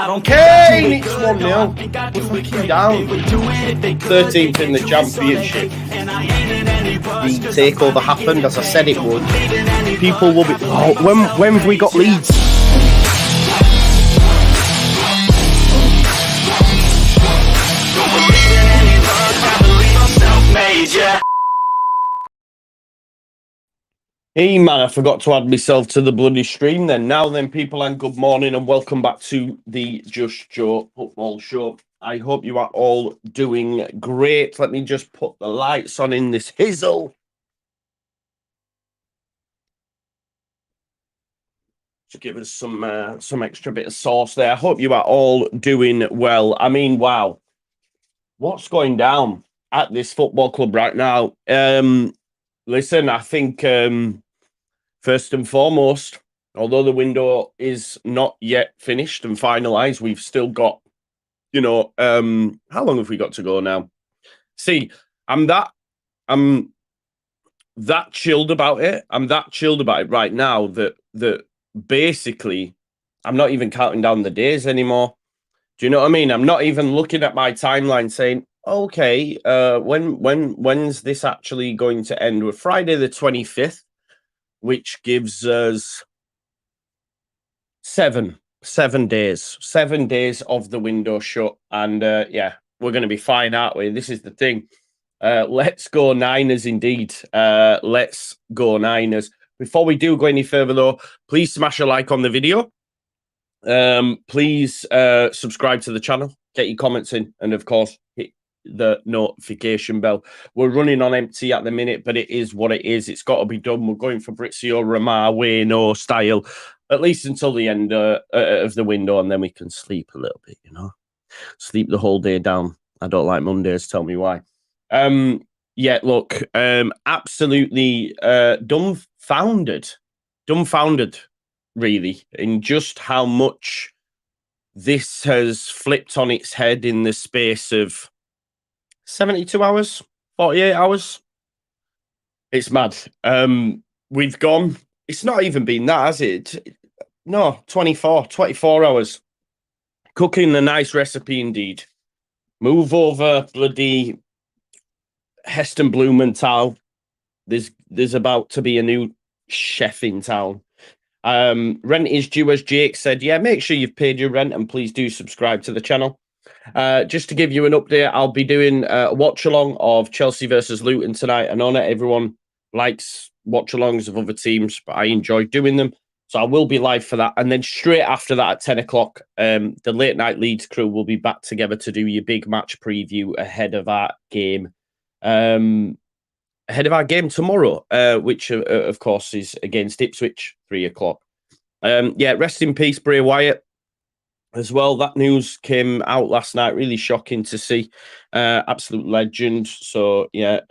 Kane, it's 1-0. We're fucking down. 13th in the championship. The takeover happened, as I said it would. People will be... Oh, when have we got Leeds? Hey man, I forgot to add myself to the bloody stream then. Now then, people, and good morning and welcome back to the Just Joe Football Show. I hope you are all doing great. Let me just put the lights on in this hizzle. To give us some extra bit of sauce there. I hope you are all doing well. I mean, wow. What's going down at this football club right now? Listen, I think... first and foremost, although the window is not yet finished and finalized, we've still got, you know, how long have we got to go now? See, I'm that chilled about it. I'm that chilled about it right now that basically I'm not even counting down the days anymore. Do you know what I mean? I'm not even looking at my timeline saying, okay, when's this actually going to end? We're Friday the 25th. Which gives us 7 days. 7 days of the window shut. And yeah, we're going to be fine, aren't we? This is the thing. Let's go Niners indeed. Let's go Niners. Before we do go any further, though, please smash a like on the video. Please subscribe to the channel. Get your comments in. And, of course, hit the notification bell. We're running on empty at the minute, but it is what it is. It's got to be done. We're going for Brizio Ramar way no style, at least until the end of the window, and then we can sleep a little bit, you know, sleep the whole day down. I don't like Mondays. Tell me why. Yeah, look, absolutely dumbfounded, really, in just how much this has flipped on its head in the space of 72 hours, 48 hours. It's mad. We've gone, it's not even been that, has it? No, 24 hours. Cooking a nice recipe indeed. Move over bloody Heston Blumenthal. There's about to be a new chef in town. Rent is due, as Jake said. Yeah, make sure you've paid your rent and please do subscribe to the channel. Just to give you an update, I'll be doing a watch-along of Chelsea versus Luton tonight. I know not everyone likes watch-alongs of other teams, but I enjoy doing them. So I will be live for that. And then straight after that at 10 o'clock, the late-night Leeds crew will be back together to do your big match preview ahead of our game. Ahead of our game tomorrow, which, of course, is against Ipswich, 3 o'clock. Yeah, rest in peace, Bray Wyatt. As well, that news came out last night. Really shocking to see. Absolute legend. So yeah,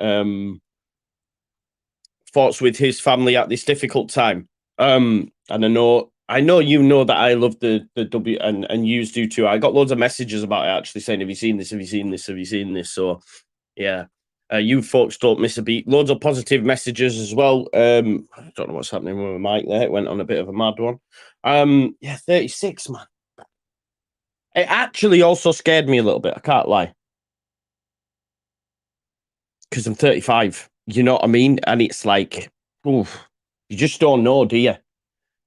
thoughts with his family at this difficult time. And I know you know that I love the W, and yous do too. I got loads of messages about it actually saying, "Have you seen this? Have you seen this? Have you seen this?" So yeah, you folks don't miss a beat. Loads of positive messages as well. I don't know what's happening with my mic there. It went on a bit of a mad one. Yeah, 36, man. It actually also scared me a little bit. I can't lie. Because I'm 35. You know what I mean? And it's like, oof, you just don't know, do you?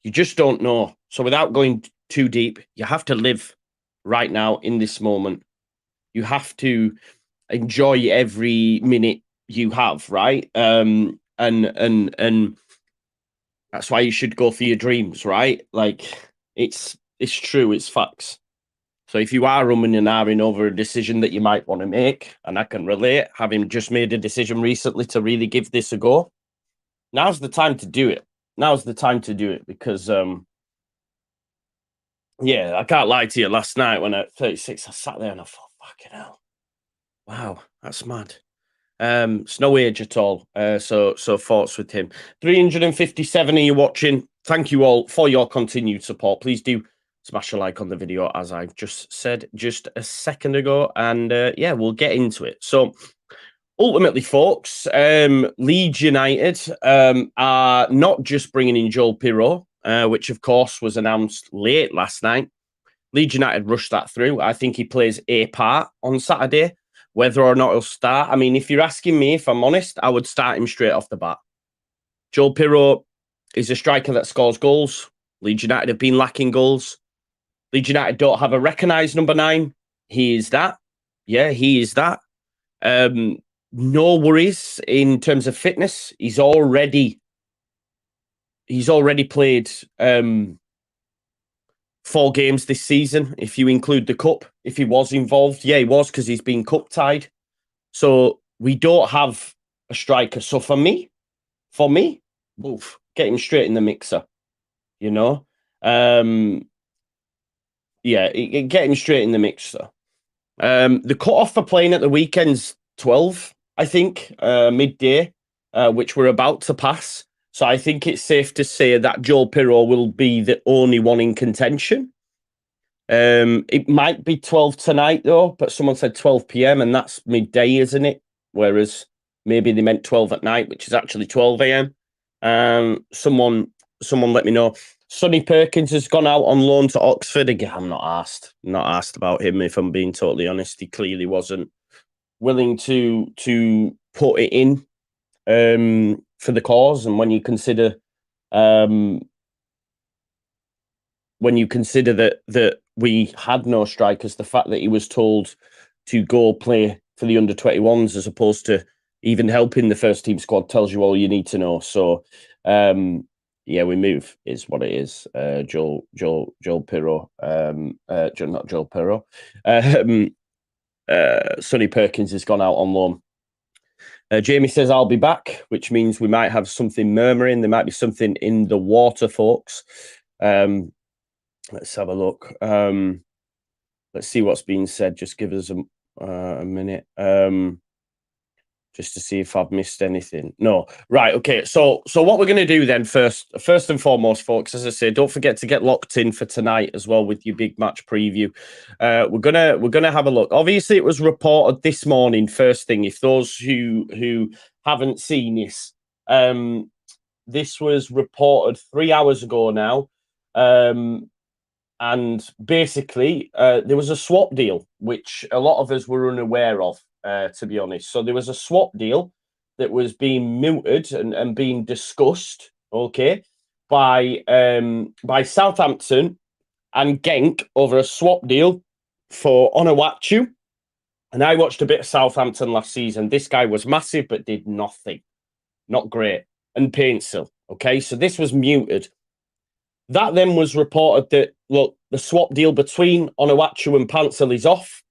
You just don't know. So without going too deep, you have to live right now in this moment. You have to enjoy every minute you have, right? And that's why you should go for your dreams, right? Like, it's true. It's facts. So if you are umming and ahhing over a decision that you might want to make, and I can relate, having just made a decision recently to really give this a go, now's the time to do it. Now's the time to do it because, yeah, I can't lie to you. Last night when at 36, I sat there and I thought, fucking hell. Wow, that's mad. It's no age at all. So thoughts with him. 357 of you watching. Thank you all for your continued support. Please do smash a like on the video, as I've just said just a second ago. And yeah, we'll get into it. So ultimately, folks, Leeds United are not just bringing in Joel Pirro, which, of course, was announced late last night. Leeds United rushed that through. I think he plays a part on Saturday. Whether or not he'll start, I mean, if you're asking me, if I'm honest, I would start him straight off the bat. Joel Pirro is a striker that scores goals. Leeds United have been lacking goals. Leeds United don't have a recognised number 9. He is that. Yeah, he is that. No worries in terms of fitness. He's already played 4 games this season, if you include the cup. If he was involved, yeah, he was, because he's been cup tied. So we don't have a striker. So for me, oof, get him straight in the mixer. You know, yeah, get him straight in the mixer. The cut-off for playing at the weekend's 12, I think, midday, which we're about to pass. So I think it's safe to say that Joel Pirro will be the only one in contention. It might be 12 tonight, though, but someone said 12 p.m, and that's midday, isn't it? Whereas maybe they meant 12 at night, which is actually 12 a.m. Someone let me know. Sonny Perkins has gone out on loan to Oxford. Again, I'm not asked about him, if I'm being totally honest. He clearly wasn't willing to put it in for the cause. And when you consider that we had no strikers, the fact that he was told to go play for the under-21s as opposed to even helping the first team squad tells you all you need to know. So yeah, we move is what it is. Joel Pirro, not Joel Pirro. Sonny Perkins has gone out on loan. Jamie says, I'll be back, which means we might have something murmuring. There might be something in the water, folks. Let's have a look. Let's see what's being said. Just give us a minute. Just to see if I've missed anything. No. Right, okay. So what we're going to do then first and foremost, folks, as I say, don't forget to get locked in for tonight as well with your big match preview. We're gonna have a look. Obviously, it was reported this morning, first thing, if those who haven't seen this. This was reported 3 hours ago now. And basically, there was a swap deal, which a lot of us were unaware of, to be honest. So there was a swap deal that was being mooted and being discussed, okay, by Southampton and Genk over a swap deal for Onuachu. And I watched a bit of Southampton last season. This guy was massive, but did nothing. Not great. And Paintsill, okay? So this was muted. That then was reported that, look, the swap deal between Onuachu and Paintsill is off.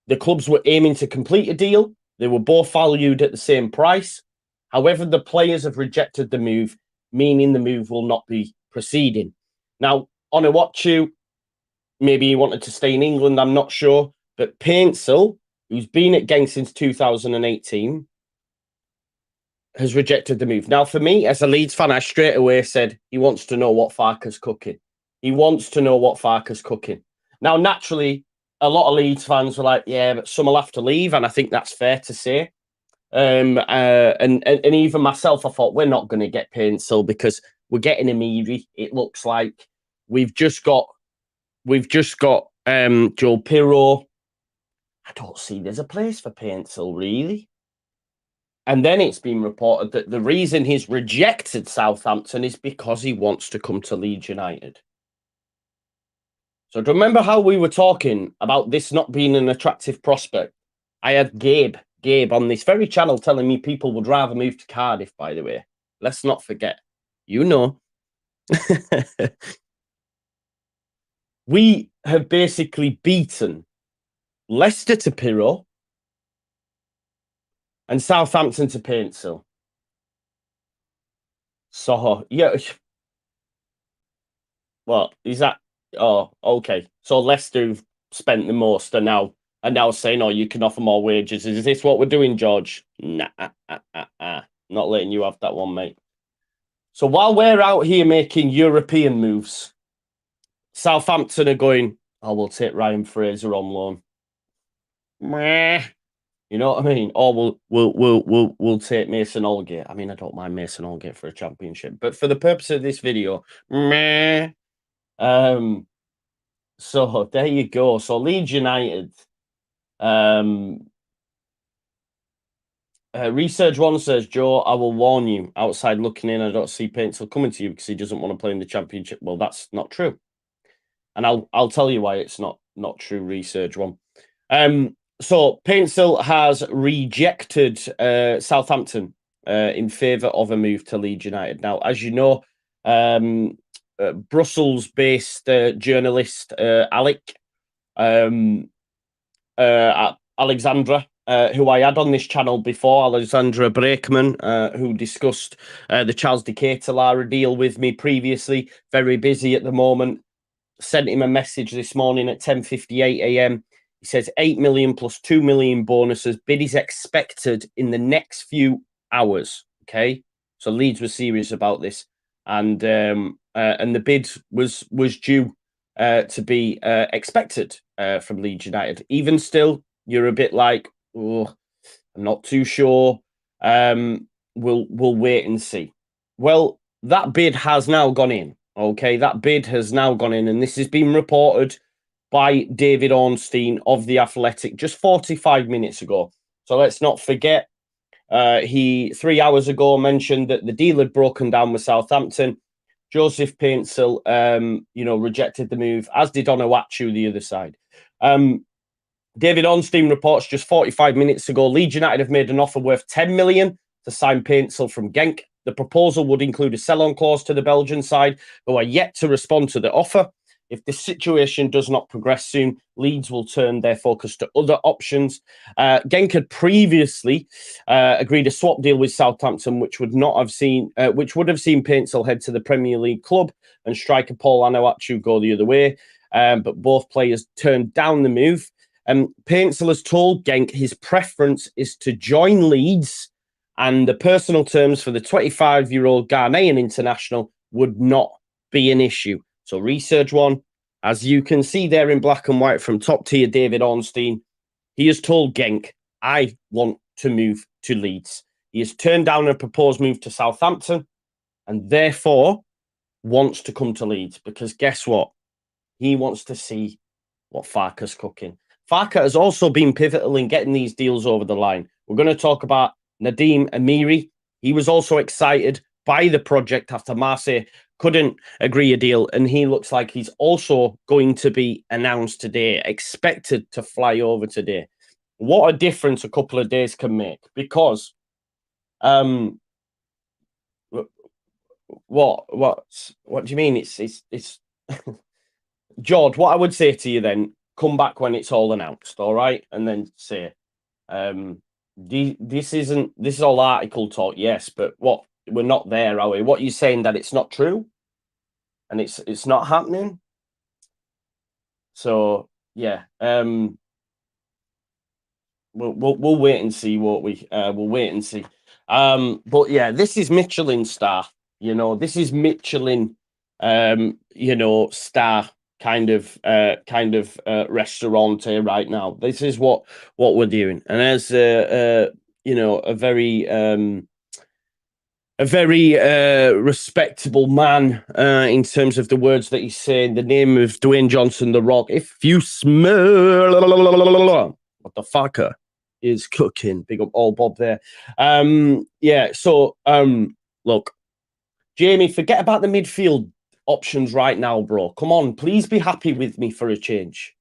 The clubs were aiming to complete a deal. They were both valued at the same price. However, the players have rejected the move, meaning the move will not be proceeding. Now, Onuachu, maybe he wanted to stay in England, I'm not sure. But Paintsill, who's been at Genk since 2018, has rejected the move. Now, for me, as a Leeds fan, I straight away said he wants to know what Farke's cooking. He wants to know what Farke's cooking. Now, naturally, a lot of Leeds fans were like, yeah, but some will have to leave, and I think that's fair to say. And even myself, I thought, we're not going to get Paintsill because we're getting Amiri. It looks like we've just got Joel Pirro. I don't see there's a place for Paintsill, really. And then it's been reported that the reason he's rejected Southampton is because he wants to come to Leeds United. So do you remember how we were talking about this not being an attractive prospect? I had Gabe on this very channel telling me people would rather move to Cardiff, by the way. Let's not forget. You know. We have basically beaten Leicester to Pirro and Southampton to Paintsill. So, yeah. Well, is that... Oh, okay. So Leicester have spent the most are now saying, oh, you can offer more wages. Is this what we're doing, George? Nah, not letting you have that one, mate. So while we're out here making European moves, Southampton are going, oh, we'll take Ryan Fraser on loan. Meh. You know what I mean? Or we'll take Mason Holgate. I mean, I don't mind Mason Holgate for a championship, but for the purpose of this video, meh. So there you go. So Leeds United. Research One says, Joe, I will warn you. Outside looking in, I don't see Paintsill coming to you because he doesn't want to play in the Championship. Well, that's not true, and I'll tell you why it's not true. Research One. So Paintsill has rejected Southampton in favour of a move to Leeds United. Now, as you know, Brussels-based journalist Alec Alexandra, who I had on this channel before, Alexandra Brakeman, who discussed the Charles de Ketelaere deal with me previously. Very busy at the moment. Sent him a message this morning at 10:58 a.m. He says 8 million plus 2 million bonuses. Bid is expected in the next few hours. Okay, so Leeds was serious about this, and the bid was due to be expected from Leeds United. Even still, you're a bit like, oh, I'm not too sure. We'll wait and see. Well, that bid has now gone in. Okay, that bid has now gone in, and this has been reported by David Ornstein of The Athletic just 45 minutes ago. So let's not forget, he 3 hours ago mentioned that the deal had broken down with Southampton. Joseph Paintsill, rejected the move, as did Onuachu the other side. David Ornstein reports just 45 minutes ago, Leeds United have made an offer worth 10 million to sign Paintsill from Genk. The proposal would include a sell-on clause to the Belgian side, who are yet to respond to the offer. If the situation does not progress soon, Leeds will turn their focus to other options. Genk had previously agreed a swap deal with Southampton, which would have seen Paintsill head to the Premier League club and striker Paul Onuachu go the other way. But both players turned down the move. Paintsill has told Genk his preference is to join Leeds, and the personal terms for the 25-year-old Ghanaian international would not be an issue. So Research One, as you can see there in black and white from top-tier David Ornstein, he has told Genk, I want to move to Leeds. He has turned down a proposed move to Southampton and therefore wants to come to Leeds because guess what? He wants to see what Farke's cooking. Farke has also been pivotal in getting these deals over the line. We're going to talk about Nadim Amiri. He was also excited by the project after Marseille couldn't agree a deal, and he looks like he's also going to be announced today, expected to fly over today. What a difference a couple of days can make, because what do you mean? It's George, what I would say to you then, come back when it's all announced, all right? And then say, this is all article talk, yes, but what, we're not there, are we? What are you saying, that it's not true? And it's not happening? So yeah, we'll wait and see what we'll wait and see. But yeah, this is Michelin star, this is Michelin star kind of restaurant here right now. This is what we're doing. And as a very respectable man in terms of the words that he's saying, the name of Dwayne Johnson, The Rock, if you smell what the fucker is cooking, big up all Bob there. Look, Jamie, forget about the midfield options right now, bro. Come on, please be happy with me for a change.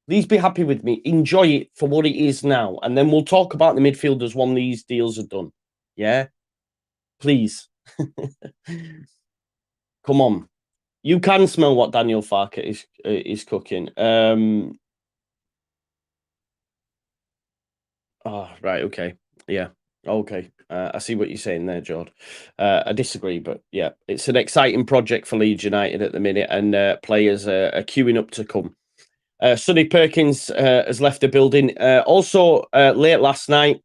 Please be happy with me. Enjoy it for what it is now. And then we'll talk about the midfielders when these deals are done. Yeah? Please. Come on. You can smell what Daniel Farke is cooking. Oh, right. Okay. Yeah. Okay. I see what you're saying there, George. I disagree, but yeah, it's an exciting project for Leeds United at the minute, and players are queuing up to come. Sonny Perkins has left the building. Also, late last night,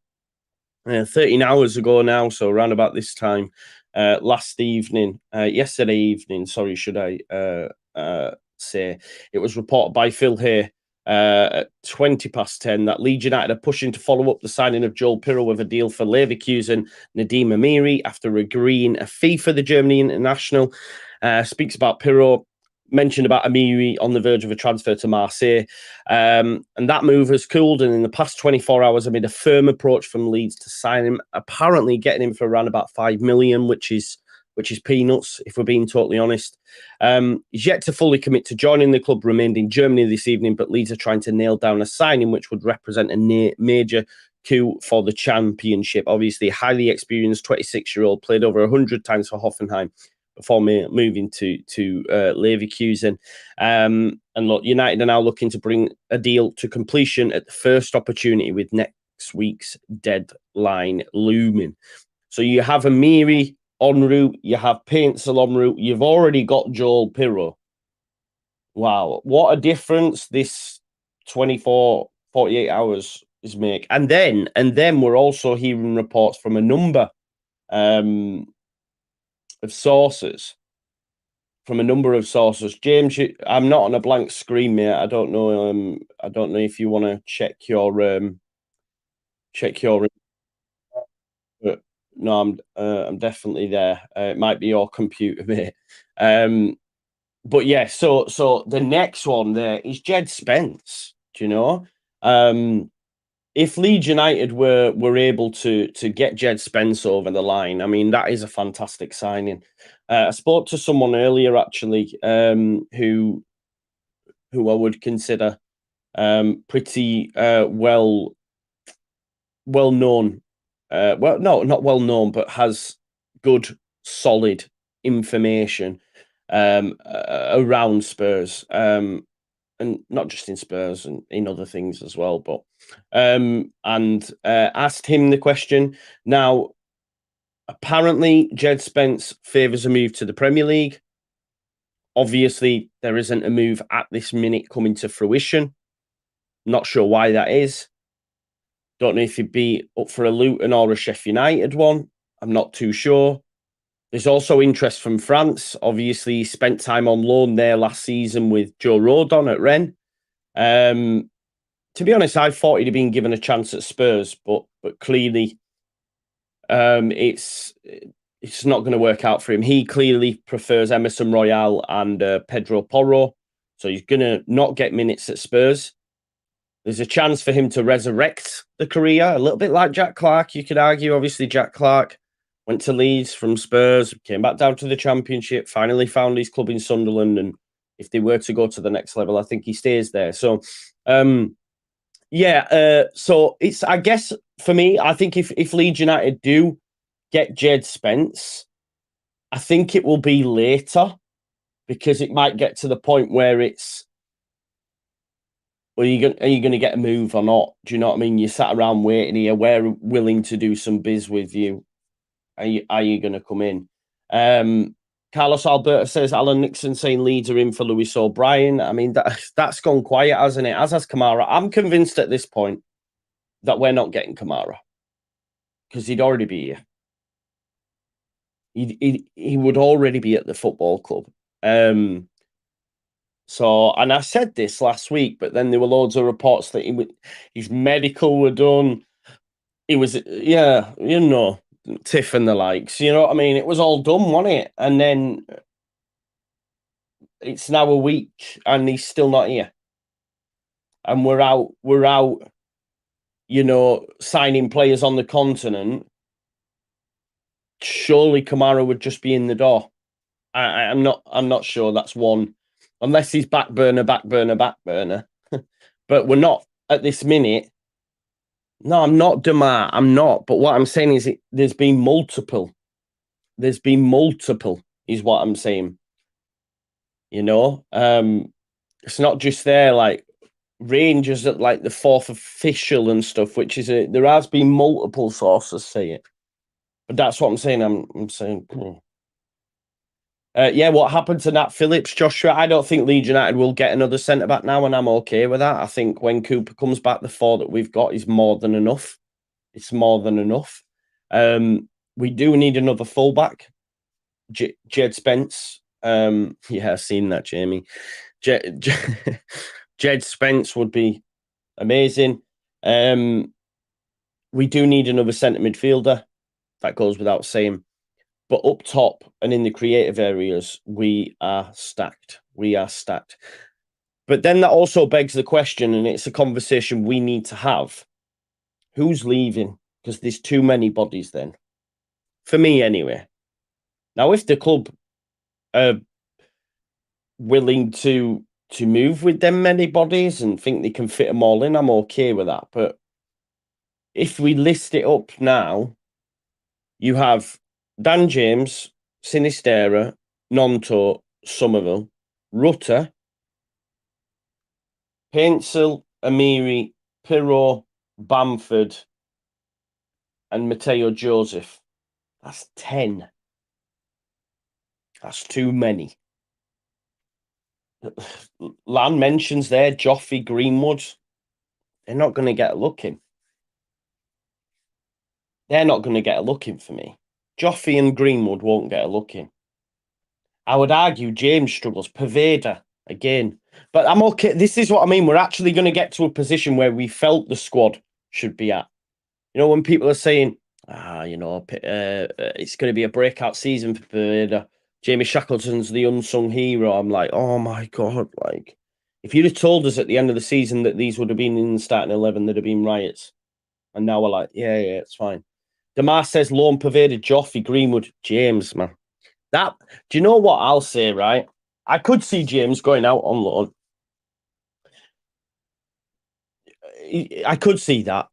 13 hours ago now, so around about this time, yesterday evening, sorry, should I say, it was reported by Phil here at 10:20 that Leeds United are pushing to follow up the signing of Joel Pirro with a deal for Leverkusen Nadim Amiri after agreeing a fee for the Germany international. Speaks about Pirro mentioned about Amiri on the verge of a transfer to Marseille. And that move has cooled. And in the past 24 hours, I made a firm approach from Leeds to sign him, apparently getting him for around about 5 million, which is peanuts, if we're being totally honest. He's yet to fully commit to joining the club, remained in Germany this evening, but Leeds are trying to nail down a signing which would represent a major coup for the championship. Obviously, highly experienced 26-year-old, played over 100 times for Hoffenheim before moving to Leverkusen. And look, United are now looking to bring a deal to completion at the first opportunity, with next week's deadline looming. So you have Amiri en route, you have Paintsill en route, you've already got Joel Pirro. Wow, what a difference this 24, 48 hours is make. And then we're also hearing reports from a number of sources. James, I'm not on a blank screen, mate. I don't know. I don't know if you want to check your. But no, I'm definitely there. It might be your computer, mate. But yeah, so the next one there is Jed Spence. Do you know? If Leeds United were able to get Jed Spence over the line, I mean, that is a fantastic signing. I spoke to someone earlier, actually, who I would consider pretty well known. Well, no, not well known, but has good, solid information around Spurs. And not just in Spurs and in other things as well, but asked him the question. Now, apparently, Jed Spence favours a move to the Premier League. Obviously, there isn't a move at this minute coming to fruition. Not sure why that is. Don't know if he'd be up for a Luton or a Sheffield United one. I'm not too sure. There's also interest from France. Obviously, he spent time on loan there last season with Joe Rodon at Rennes. To be honest, I thought he'd have been given a chance at Spurs, but clearly it's not going to work out for him. He clearly prefers Emerson Royale and Pedro Porro, so he's going to not get minutes at Spurs. There's a chance for him to resurrect the career, a little bit like Jack Clarke, you could argue. Obviously, Jack Clarke went to Leeds from Spurs, came back down to the Championship, finally found his club in Sunderland, and if they were to go to the next level, I think he stays there. So, so it's, I guess, for me, I think if Leeds United do get Jed Spence, I think it will be later, because it might get to the point where it's, well, are you going to get a move or not? Do you know what I mean? You sat around waiting here. We're willing to do some biz with you. Are you going to come in? Carlos Alberto says Alan Nixon saying Leeds are in for Lewis O'Brien. I mean, that's gone quiet, hasn't it? As has Kamara. I'm convinced at this point that we're not getting Kamara, because he'd already be here. He would already be at the football club. So, and I said this last week, but then there were loads of reports that his medical were done. He was, Tiff and the likes, you know what I mean? It was all done, wasn't it? And then it's now a week and he's still not here. And we're out, signing players on the continent. Surely Kamara would just be in the door. I'm not sure that's one, unless he's back burner. But we're not at this minute. No, I'm not, Demar. I'm not. But what I'm saying is there's been multiple. There's been multiple, is what I'm saying. It's not just there, like Rangers at like the fourth official and stuff, which is there has been multiple sources say it. But that's what I'm saying. I'm saying. What happened to Nat Phillips, Joshua? I don't think Leeds United will get another centre-back now, and I'm okay with that. I think when Cooper comes back, the 4 that we've got is more than enough. It's more than enough. We do need another fullback. Jed Spence. I've seen that, Jamie. Jed Spence would be amazing. We do need another centre midfielder. That goes without saying. But up top and in the creative areas, we are stacked. We are stacked. But then that also begs the question, and it's a conversation we need to have. Who's leaving? Because there's too many bodies then. For me, anyway. Now, if the club are willing to move with them many bodies and think they can fit them all in, I'm okay with that. But if we list it up now, you have Dan James, Sinistera, Nonto, Somerville, Rutter, Paintsill, Amiri, Pirro, Bamford, and Mateo Joseph. That's 10. That's too many. Lan mentions there Joffrey, Greenwood. They're not going to get a look in. They're not going to get a look in for me. Joffrey and Greenwood won't get a look in. I would argue James struggles. Pervader, again. But I'm okay. This is what I mean. We're actually going to get to a position where we felt the squad should be at. You know, when people are saying, it's going to be a breakout season for Pervader. Jamie Shackleton's the unsung hero. I'm like, oh my God. Like, if you'd have told us at the end of the season that these would have been in the starting 11, there'd have been riots. And now we're like, yeah, it's fine. Demar says, Lone Pervader, Joffrey, Greenwood, James, man. Do you know what I'll say, right? I could see James going out on loan. I could see that.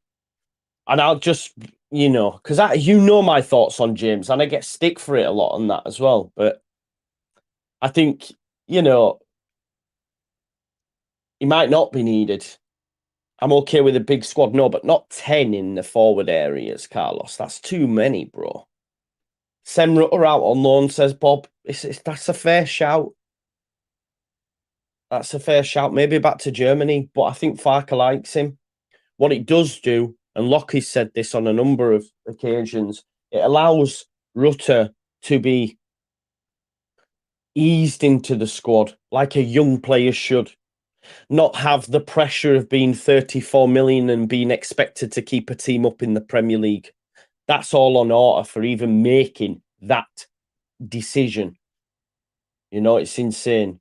And I'll just, because my thoughts on James, and I get stick for it a lot on that as well. But I think, he might not be needed. I'm okay with a big squad, no, but not 10 in the forward areas, Carlos. That's too many, bro. Send Rutter out on loan, says Bob. That's a fair shout. That's a fair shout. Maybe back to Germany, but I think Farke likes him. What it does do, and Lockie's said this on a number of occasions, it allows Rutter to be eased into the squad like a young player should. Not have the pressure of being 34 million and being expected to keep a team up in the Premier League. That's all on order for even making that decision. It's insane.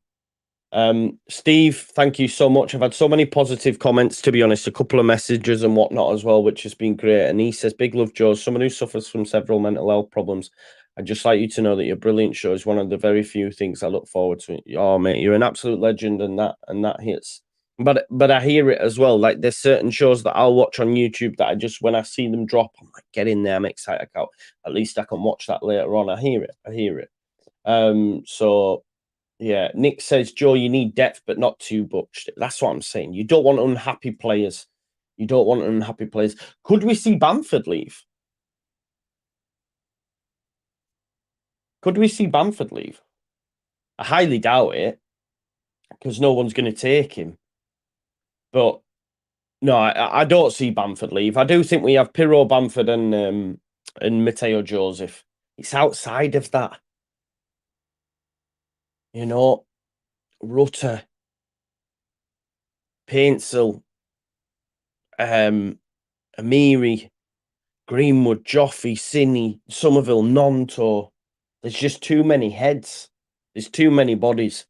Steve, thank you so much. I've had so many positive comments, to be honest, a couple of messages and whatnot as well, which has been great. And he says, big love, Joe, someone who suffers from several mental health problems. I'd just like you to know that your brilliant show is one of the very few things I look forward to. Oh, mate, you're an absolute legend, and that hits. But I hear it as well. Like, there's certain shows that I'll watch on YouTube that when I see them drop, I'm like, get in there, I'm excited. At least I can watch that later on. I hear it. So yeah, Nick says, Joe, you need depth, but not too much. That's what I'm saying. You don't want unhappy players. Could we see Bamford leave? I highly doubt it, because no one's going to take him. But no, I don't see Bamford leave. I do think we have Pirro, Bamford, and Mateo Joseph. It's outside of that. Rutter, Paintsill, Amiri, Greenwood, Joffrey, Cini, Somerville, Nonto. There's just too many heads. There's too many bodies.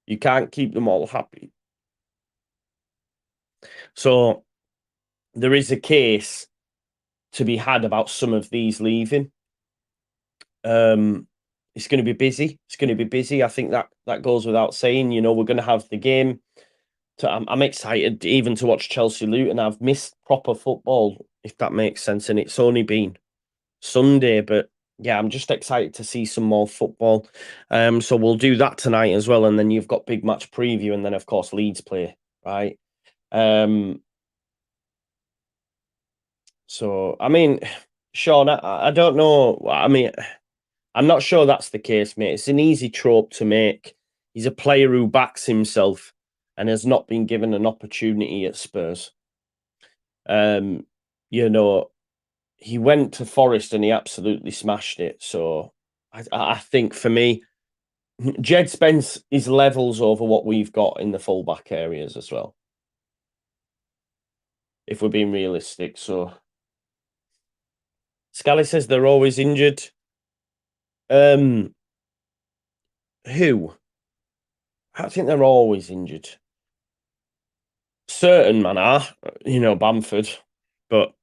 You can't keep them all happy. So there is a case to be had about some of these leaving. It's going to be busy. I think that goes without saying. We're going to have the game. I'm excited even to watch Chelsea Luton. I've missed proper football, if that makes sense, and it's only been Sunday, but yeah, I'm just excited to see some more football. So we'll do that tonight as well, and then you've got big match preview, and then of course Leeds play, right? So I mean, Sean, I don't know. I mean, I'm not sure that's the case, mate. It's an easy trope to make. He's a player who backs himself and has not been given an opportunity at Spurs. He went to Forest and he absolutely smashed it. So I think for me, Jed spends his levels over what we've got in the fullback areas as well, if we're being realistic. So Scally says they're always injured. Who? I think they're always injured. Certain man are, Bamford, but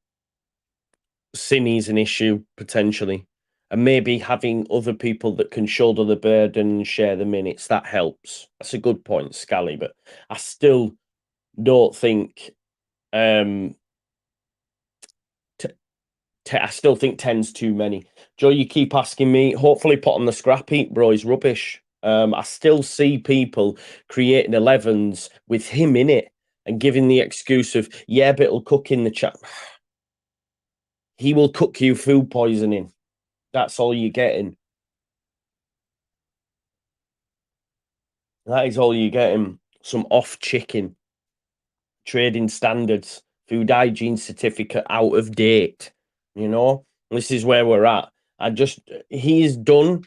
Sinny's an issue potentially. And maybe having other people that can shoulder the burden and share the minutes, that helps. That's a good point, Scally, but I still don't think I still think 10's too many. Joe, you keep asking me. Hopefully, put on the scrap heap, bro. He's rubbish. I still see people creating 11s with him in it and giving the excuse of, yeah, but it'll cook in the chat. He will cook you food poisoning. That's all you're getting. That is all you're getting. Some off chicken. Trading standards. Food hygiene certificate out of date. This is where we're at. He is done.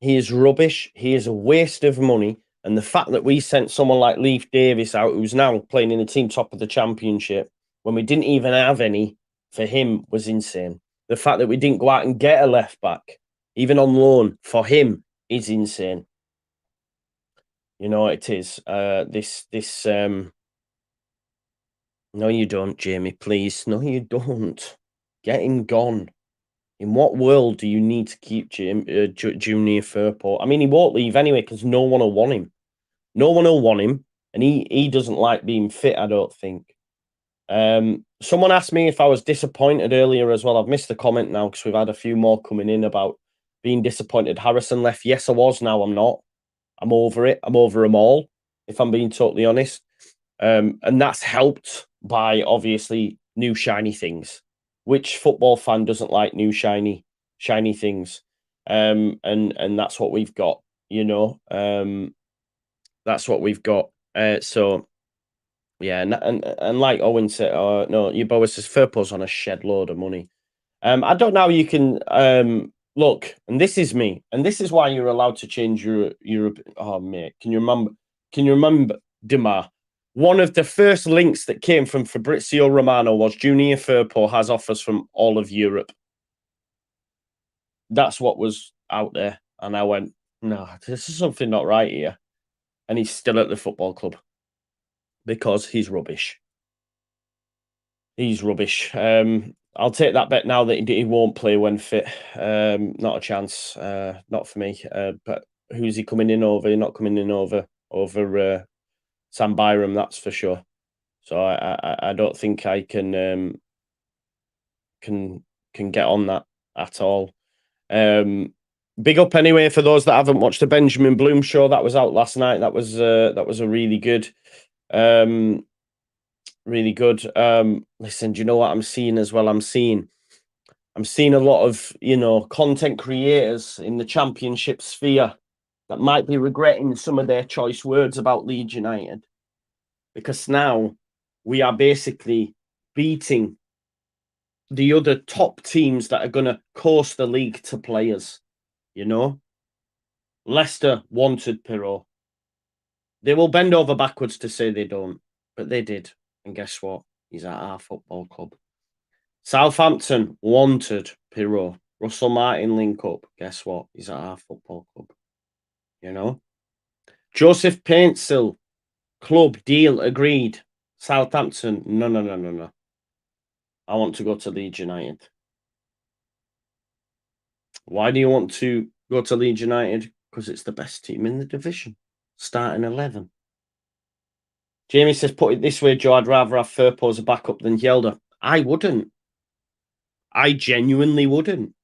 He is rubbish. He is a waste of money. And the fact that we sent someone like Leif Davis out, who's now playing in the team top of the championship, when we didn't even have any for him, was insane. The fact that we didn't go out and get a left back, even on loan, for him is insane. It is. No, you don't, Jamie, please. No, you don't. Get him gone. In what world do you need to keep Junior Firpo? I mean, he won't leave anyway because no one will want him. No one will want him, and he doesn't like being fit, I don't think. Someone asked me if I was disappointed earlier as well. I've missed the comment now because we've had a few more coming in about being disappointed Harrison left. Yes, I was. Now I'm not. I'm over it. I'm over them all, if I'm being totally honest. And that's helped by, obviously, new shiny things. Which football fan doesn't like new shiny things? And that's what we've got, that's what we've got. So yeah, and like Owen said, no, your boy says Firpo's on a shed load of money. I don't know how you can look, and this is me, and this is why you're allowed to change your oh mate, can you remember Dimar? One of the first links that came from Fabrizio Romano was Junior Firpo has offers from all of Europe. That's what was out there. And I went, no, this is something not right here. And he's still at the football club because he's rubbish. He's rubbish. I'll take that bet now that he won't play when fit. Not a chance. Not for me. But who's he coming in over? He's not coming in over Sam Byram, that's for sure. So I don't think I can get on that at all. Big up anyway for those that haven't watched the Benjamin Bloom show that was out last night. That was a really good, really good. Listen, do you know what I'm seeing as well? I'm seeing a lot of content creators in the championship sphere that might be regretting some of their choice words about Leeds United, because now we are basically beating the other top teams that are going to course the league to players. Leicester wanted Pirro. They will bend over backwards to say they don't, but they did. And guess what? He's at our football club. Southampton wanted Pirro. Russell Martin link up. Guess what? He's at our football club. Joseph Paintsill, club deal agreed. Southampton, no. I want to go to Leeds United. Why do you want to go to Leeds United? Because it's the best team in the division. Starting 11. Jamie says, put it this way, Joe, I'd rather have Firpo as a backup than Yelda. I wouldn't. I genuinely wouldn't.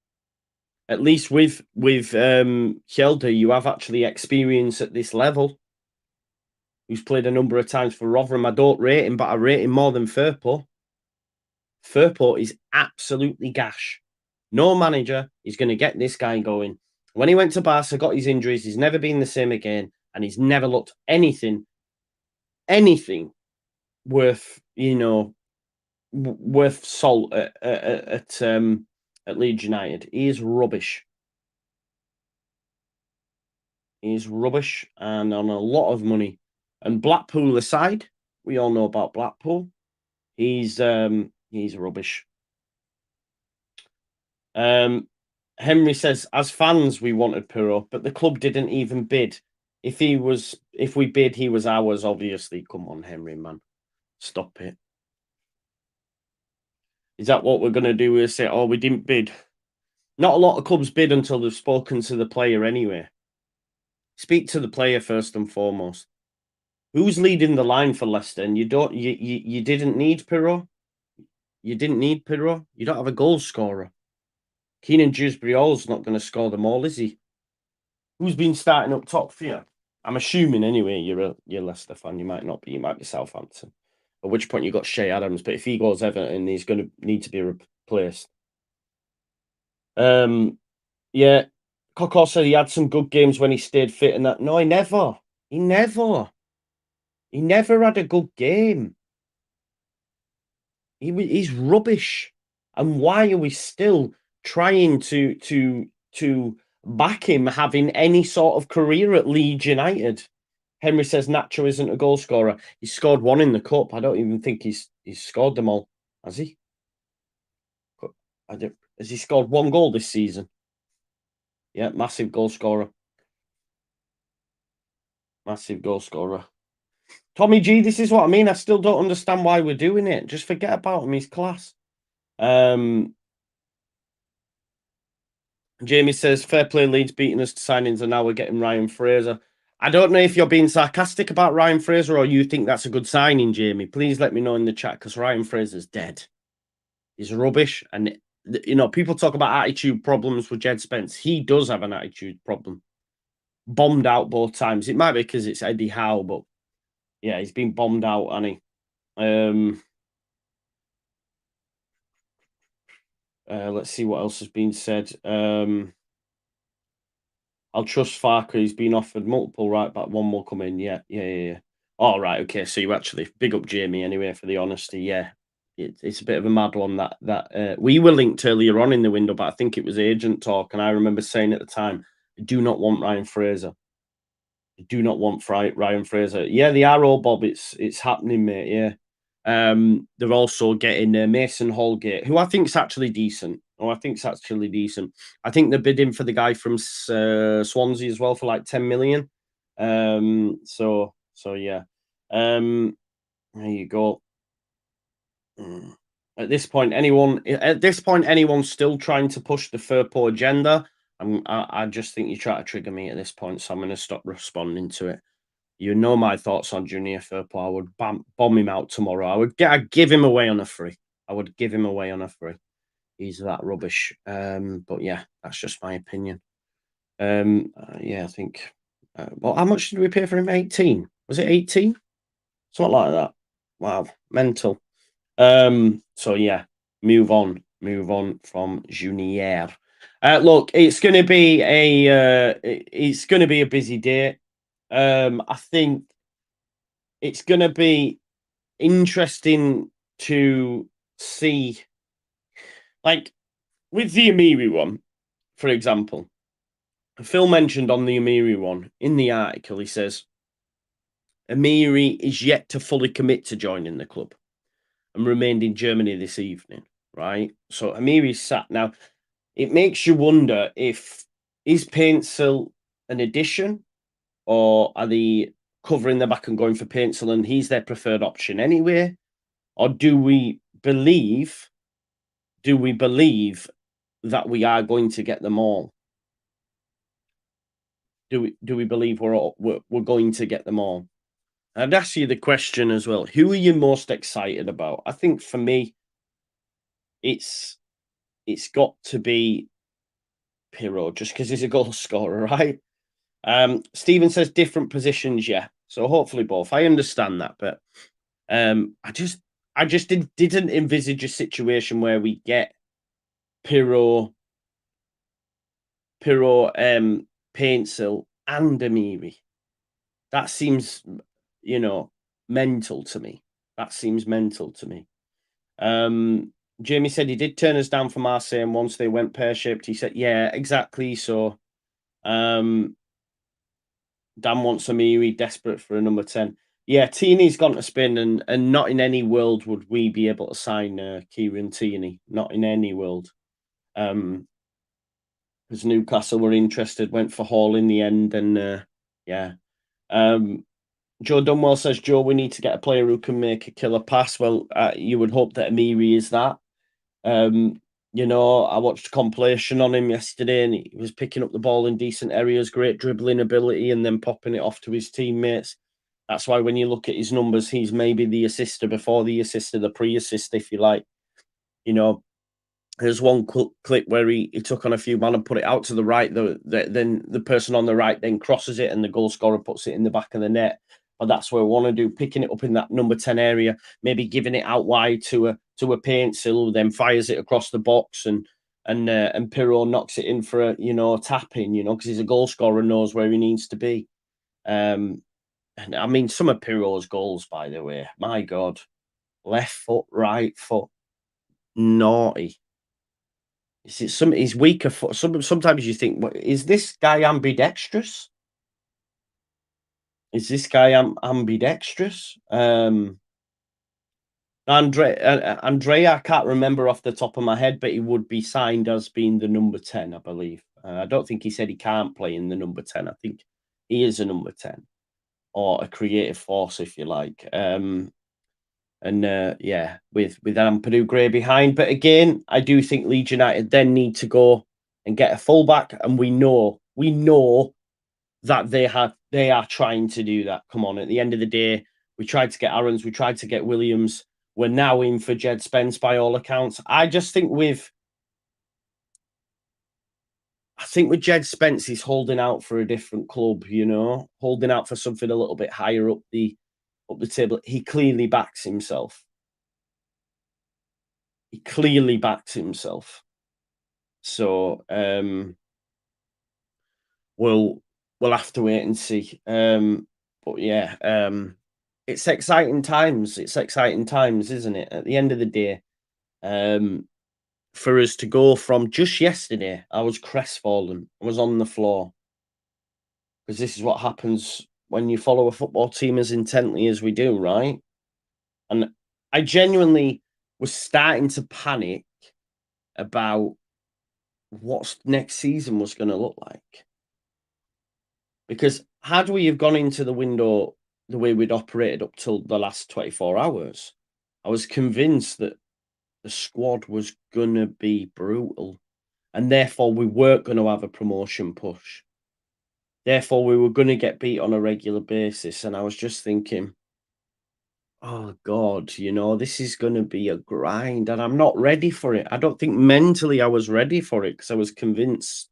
At least with Yelda, you have actually experience at this level. Who's played a number of times for Rotherham. I don't rate him, but I rate him more than Firpo. Firpo is absolutely gash. No manager is going to get this guy going. When he went to Barca, got his injuries, he's never been the same again, and he's never looked anything worth, worth salt at Leeds United. He is rubbish. He's rubbish and on a lot of money. And Blackpool aside, we all know about Blackpool. He's rubbish. Henry says, as fans, we wanted Pirro, but the club didn't even bid. If we bid, he was ours, obviously. Come on, Henry, man. Stop it. Is that what we're going to do? We'll say, oh, we didn't bid. Not a lot of clubs bid until they've spoken to the player anyway. Speak to the player first and foremost. Who's leading the line for Leicester? And you didn't need Pirro. You didn't need Pirro. You don't have a goal scorer. Keenan Dewsbury-Hall's not going to score them all, is he? Who's been starting up top for you? I'm assuming anyway you're a Leicester fan. You might not be. You might be Southampton. At which point you got Shea Adams. But if he goes Everton, he's going to need to be replaced. Yeah. Coco said he had some good games when he stayed fit and that. No, he never. He never had a good game. He's rubbish. And why are we still trying to back him having any sort of career at Leeds United? Henry says Nacho isn't a goal scorer. He scored one in the cup. I don't even think he's scored them all. Has he? Has he scored one goal this season? Yeah, massive goal scorer. Massive goal scorer. Tommy G, this is what I mean. I still don't understand why we're doing it. Just forget about him. He's class. Jamie says, fair play, Leeds beating us to signings, and now we're getting Ryan Fraser. I don't know if you're being sarcastic about Ryan Fraser or you think that's a good signing, Jamie. Please let me know in the chat, because Ryan Fraser's dead. He's rubbish. And, you know, people talk about attitude problems with Jed Spence. He does have an attitude problem. Bombed out both times. It might be because it's Eddie Howe, but yeah, he's been bombed out, hasn't he? Let's see what else has been said. I'll trust Farker. He's been offered multiple right back. One will come in. Yeah. All right. Okay. So you actually big up Jamie anyway for the honesty. Yeah. It's a bit of a mad one that we were linked earlier on in the window, but I think it was agent talk. And I remember saying at the time, I do not want Ryan Fraser. I do not want Ryan Fraser. Yeah, they are all, Bob. It's happening, mate. Yeah. They're also getting Mason Holgate, who I think is actually decent. I think they're bidding for the guy from Swansea as well for like 10 million. So yeah. There you go. At this point, anyone still trying to push the Firpo agenda, I just think you try to trigger me at this point, so I'm going to stop responding to it. You know my thoughts on Junior Firpo. I would bomb him out tomorrow. I'd give him away on a free. He's that rubbish. But yeah, that's just my opinion. Yeah, I think. Well, how much did we pay for him? 18? Was it 18? Something like that. Wow, mental. So yeah, move on from Junior. Look, it's going to be a busy day. I think it's going to be interesting to see, like with the Amiri one, for example. Phil mentioned on the Amiri one in the article, he says Amiri is yet to fully commit to joining the club and remained in Germany this evening, right? So Amiri's sat now. It makes you wonder is Paintsill an addition, or are they covering their back and going for Paintsill and he's their preferred option anyway? Or do we believe that we are going to get them all? Do we believe we're going to get them all? I'd ask you the question as well. Who are you most excited about? I think for me, it's got to be Pirro, just because he's a goal scorer, right? Stephen says different positions, yeah. So hopefully both. I understand that, but I just didn't envisage a situation where we get Pirro, Paintsill, and Amiri. That seems, mental to me. Jamie said he did turn us down for Marseille, and once they went pear-shaped, he said, yeah, exactly. So Dan wants Amiri, desperate for a number 10. Yeah, Tini's gone to Spain, and not in any world would we be able to sign Kieran Tierney. Not in any world. because Newcastle were interested, went for Hall in the end, and yeah. Joe Dunwell says, Joe, we need to get a player who can make a killer pass. Well, you would hope that Amiri is that. You know, I watched a compilation on him yesterday, and he was picking up the ball in decent areas, great dribbling ability, and then popping it off to his teammates. That's why when you look at his numbers, he's maybe the assister before the assister, the pre-assist, if you like. You know, there's one clip where he took on a few man and put it out to the right. Then the person on the right then crosses it, and the goal scorer puts it in the back of the net. But that's what we want to do, picking it up in that number 10 area, maybe giving it out wide to a Paintsill, who then fires it across the box, and Pirro knocks it in for a tap in, because he's a goal scorer and knows where he needs to be. And I mean, some of Pirro's goals, by the way, my God, left foot, right foot, naughty. He's weaker foot. Sometimes you think, what, is this guy ambidextrous? Is this guy ambidextrous? Andrea, I can't remember off the top of my head, but he would be signed as being the number 10, I believe. I don't think he said he can't play in the number 10. I think he is a number 10 or a creative force, if you like. Yeah, with Ampadu Gray behind. But again, I do think Leeds United then need to go and get a fullback, and we know that they are trying to do that. Come on, at the end of the day, we tried to get Aarons, we tried to get Williams. We're now in for Jed Spence by all accounts. I think with Jed Spence, he's holding out for a different club, holding out for something a little bit higher up the table. He clearly backs himself. So we'll have to wait and see. But yeah, it's exciting times. It's exciting times, isn't it? At the end of the day, for us to go from just yesterday, I was crestfallen. I was on the floor, because this is what happens when you follow a football team as intently as we do, right? And I genuinely was starting to panic about what next season was going to look like. Because had we have gone into the window the way we'd operated up till the last 24 hours, I was convinced that the squad was going to be brutal, and therefore we weren't going to have a promotion push. Therefore, we were going to get beat on a regular basis. And I was just thinking, oh God, this is going to be a grind, and I'm not ready for it. I don't think mentally I was ready for it, because I was convinced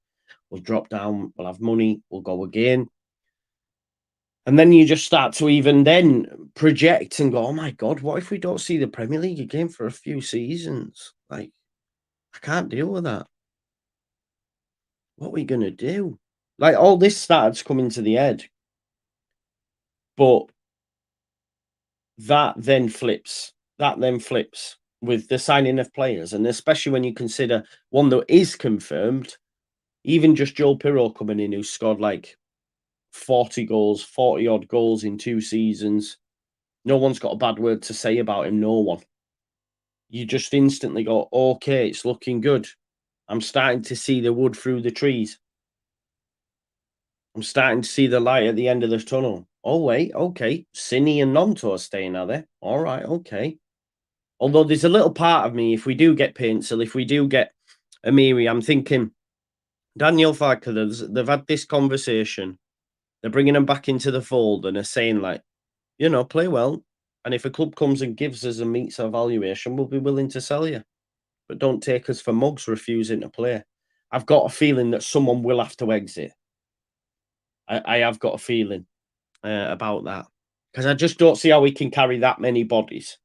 we'll drop down, we'll have money, we'll go again. And then you just start to even then project and go, oh my God, what if we don't see the Premier League again for a few seasons? Like, I can't deal with that. What are we going to do? Like, all this started coming to the head. But that then flips. With the signing of players. And especially when you consider one that is confirmed, even just Joel Pirro coming in, who scored like 40 odd goals in 2 seasons. No one's got a bad word to say about him. No one. You just instantly go, okay, it's looking good. I'm starting to see the wood through the trees. I'm starting to see the light at the end of the tunnel. Oh, wait, okay. Cini and Nonto are staying, are they? All right, okay. Although there's a little part of me, if we do get Paintsill, if we do get Amiri, I'm thinking, Daniel Farker, they've had this conversation. They're bringing him back into the fold and are saying, like, play well. And if a club comes and gives us and meets our valuation, we'll be willing to sell you. But don't take us for mugs refusing to play. I've got a feeling that someone will have to exit. I have got a feeling about that. Because I just don't see how we can carry that many bodies.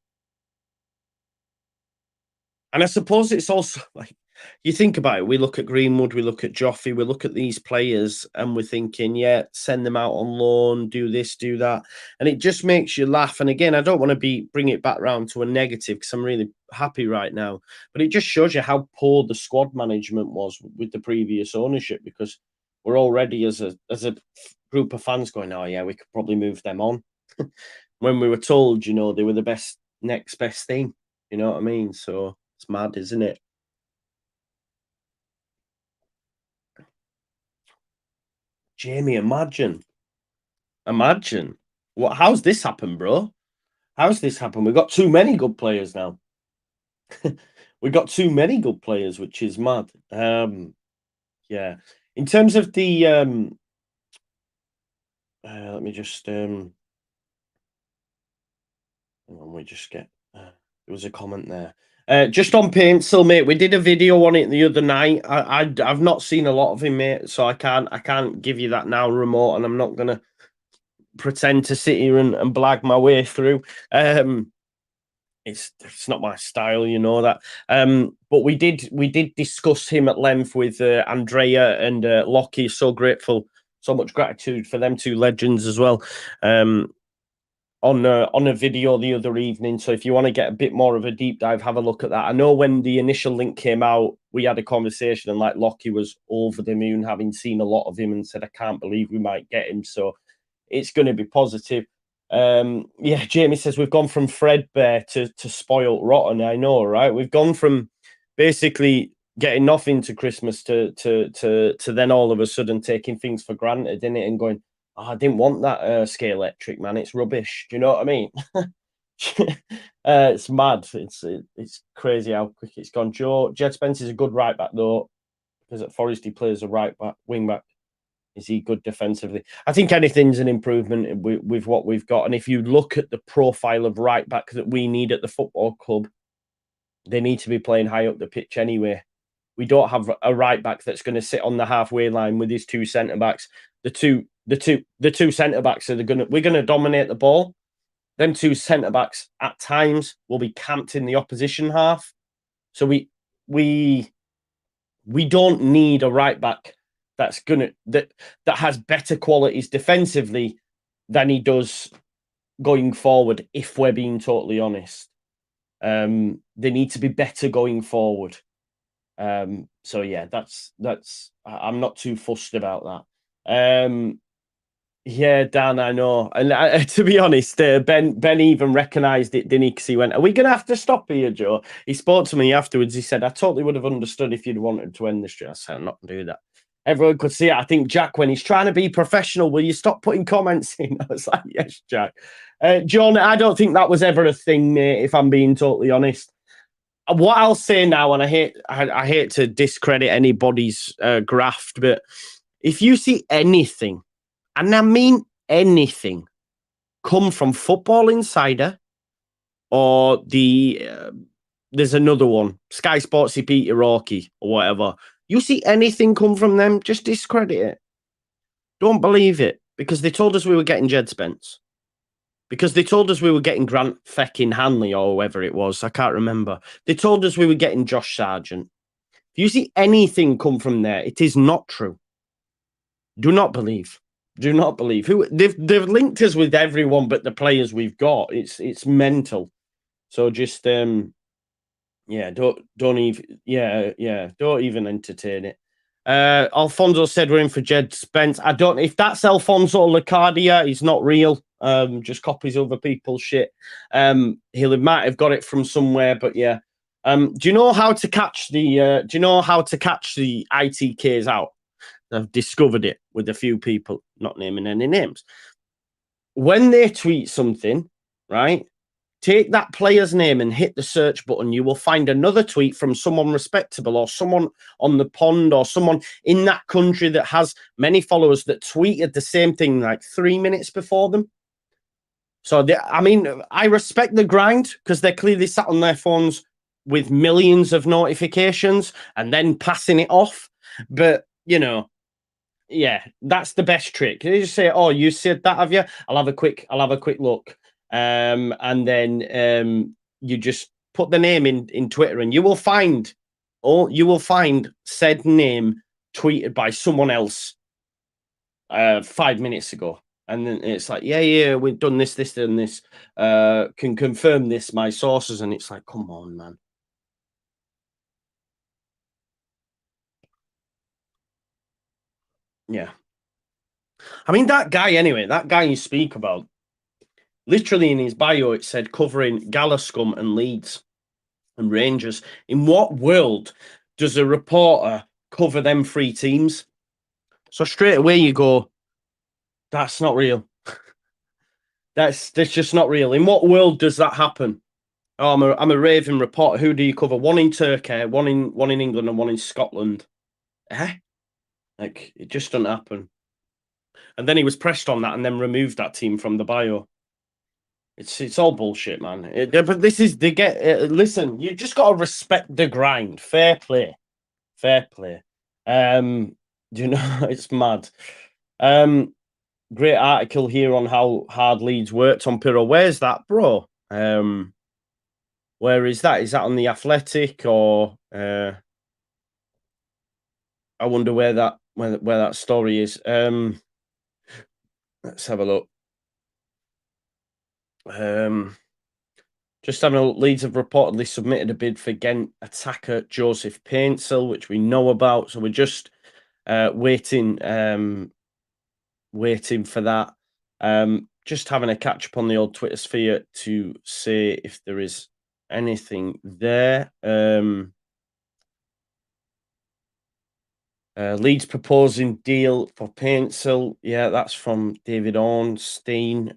And I suppose it's also like, you think about it, we look at Greenwood, we look at Joffrey, we look at these players, and we're thinking, yeah, send them out on loan, do this, do that. And it just makes you laugh. And again, I don't want to bring it back round to a negative, because I'm really happy right now. But it just shows you how poor the squad management was with the previous ownership, because we're already, as a group of fans, going, oh yeah, we could probably move them on. When we were told, they were the next best thing. You know what I mean? So it's mad, isn't it? Jamie, imagine. What? How's this happened, bro? How's this happened? We've got too many good players now. We've got too many good players, which is mad. Yeah. In terms of the let me just we just get there was a comment there. Just on Paintsill, mate. We did a video on it the other night. I've not seen a lot of him, mate, so I can't give you that now remote, and I'm not gonna pretend to sit here and blag my way through. It's not my style, you know that. But we did discuss him at length with Andrea and Lockie. So grateful, so much gratitude for them two legends as well. On a video the other evening. So if you want to get a bit more of a deep dive, have a look at that. I know when the initial link came out, we had a conversation, and like Lockie was over the moon, having seen a lot of him, and said, "I can't believe we might get him." So it's going to be positive. Yeah, Jamie says we've gone from Fredbear to spoiled rotten. I know, right? We've gone from basically getting nothing to Christmas to then all of a sudden taking things for granted, innit, and going, "Oh, I didn't want that scale electric, man. It's rubbish." Do you know what I mean? It's mad. It's crazy how quick it's gone. Jed Spence's a good right back though, because at Forest he plays a right back, wing back. Is he good defensively? I think anything's an improvement with what we've got. And if you look at the profile of right back that we need at the football club, they need to be playing high up the pitch anyway. We don't have a right back that's going to sit on the halfway line with his two centre backs. The two centre backs we're going to dominate the ball. Them two centre backs at times will be camped in the opposition half. So we don't need a right back that has better qualities defensively than he does going forward, if we're being totally honest. They need to be better going forward. So yeah, that's I'm not too fussed about that. Yeah, Dan, I know. And to be honest, Ben even recognised it, didn't he? Because he went, "Are we going to have to stop here, Joe?" He spoke to me afterwards. He said, "I totally would have understood if you'd wanted to end the stream." I said, "I'm not going to do that." Everyone could see it. I think Jack, when he's trying to be professional, will you stop putting comments in? I was like, "Yes, Jack." John, I don't think that was ever a thing, mate, if I'm being totally honest. What I'll say now, and I hate to discredit anybody's graft, but if you see anything, and I mean anything, come from Football Insider or there's another one, Sky Sportsy Peter Rocky or whatever. You see anything come from them, just discredit it. Don't believe it, because they told us we were getting Jed Spence. Because they told us we were getting Grant fecking Hanley or whoever it was. I can't remember. They told us we were getting Josh Sargent. If you see anything come from there, it is not true. Do not believe. Do not believe. They've linked us with everyone but the players we've got. It's mental. So just don't even entertain it. Alfonso said we're in for Jed Spence. I don't. If that's Alfonso Lacardia, he's not real. Just copies other people's shit. He might have got it from somewhere, but yeah. Do you know how to catch the? Do you know how to catch the ITKs out? I've discovered it with a few people, not naming any names. When they tweet something, right? Take that player's name and hit the search button. You will find another tweet from someone respectable or someone on the pond or someone in that country that has many followers that tweeted the same thing like 3 minutes before them. So, I respect the grind because they're clearly sat on their phones with millions of notifications and then passing it off. But, yeah, that's the best trick. You just say, "Oh, you said that, have you? I'll have a quick look." And then you just put the name in Twitter, and you will find said name tweeted by someone else 5 minutes ago. And then it's like, yeah, we've done this, and this. Can confirm this, my sources. And it's like, come on, man. Yeah. I mean, that guy you speak about, literally in his bio, it said covering Galascum and Leeds and Rangers. In what world does a reporter cover them three teams? So straight away you go, that's not real. That's just not real. In what world does that happen? Oh, I'm a raving reporter. Who do you cover? One in Turkey, one in England, and one in Scotland. Like, it just doesn't happen. And then he was pressed on that and then removed that team from the bio. It's all bullshit, man. But this is listen, you just got to respect the grind. Fair play. You know, it's mad. Great article here on how hard Leeds worked on Pirro. Where's that, bro? Where is that? Is that on the Athletic or I wonder where that story is. Let's have a look. Just having a look. Leeds have reportedly submitted a bid for Ghent attacker Joseph Paintsill, which we know about. So we're just waiting for that. Just having a catch up on the old Twitter sphere to say if there is anything there. Leeds proposing deal for Paintsill. Yeah, that's from David Ornstein.